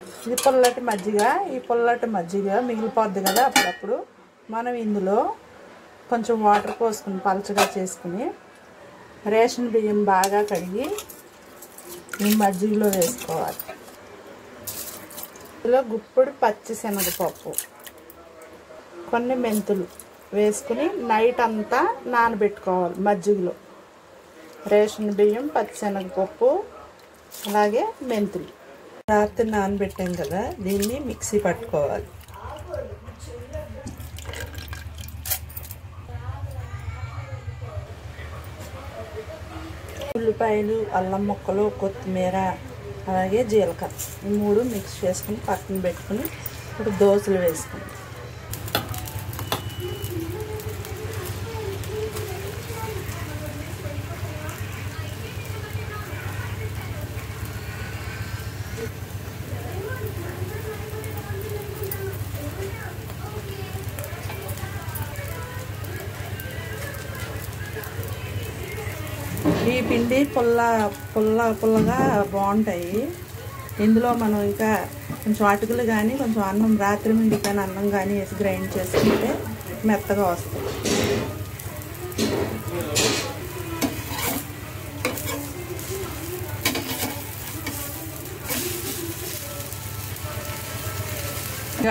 ఇది పుల్లటి మజ్జిగ. ఈ పుల్లటి మజ్జిగ మిగిలిపోద్ది కదా, అప్పుడప్పుడు మనం ఇందులో కొంచెం వాటర్ పోసుకుని పలచగా చేసుకుని రేషన్ బియ్యం బాగా కడిగి ఈ మజ్జిగలో వేసుకోవాలి. ఇందులో గుప్పుడు పచ్చిశనగపప్పు, కొన్ని మెంతులు వేసుకుని నైట్ అంతా నానబెట్టుకోవాలి మజ్జిగలో. రేషన్ బియ్యం, పచ్చిశనగపప్పు, అలాగే మెంతులు రాత్రి నానబెట్టాం కదా, దీన్ని మిక్సీ పట్టుకోవాలి. ఉల్లిపాయలు, అల్లం ముక్కలు, కొత్తిమీర, అలాగే జీలకర్ర ఈ 3 మిక్స్ చేసుకుని పక్కన పెట్టుకుని ఇప్పుడు దోసలు వేసుకుని ఈ పిండి పుల్లగా బాగుంటాయి. ఇందులో మనం ఇంకా కొంచెం అటుకులు కానీ కొంచెం అన్నం, రాత్రి మిండి కానీ అన్నం కానీ వేసి గ్రైండ్ చేసుకుంటే మెత్తగా వస్తుంది.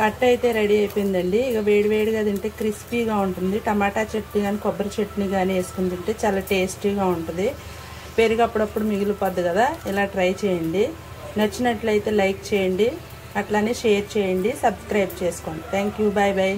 అట్ట అయితే రెడీ అయిపోయిందండి. ఇక వేడివేడిగా తింటే క్రిస్పీగా ఉంటుంది. టమాటా చట్నీ కానీ కొబ్బరి చట్నీ కానీ వేసుకుని తింటే చాలా టేస్టీగా ఉంటుంది. పెరుగు అప్పుడప్పుడు మిగిలిపోద్ది కదా, ఇలా ట్రై చేయండి. నచ్చినట్లయితే లైక్ చేయండి, అట్లానే షేర్ చేయండి, సబ్స్క్రైబ్ చేసుకోండి. Thank you. Bye bye.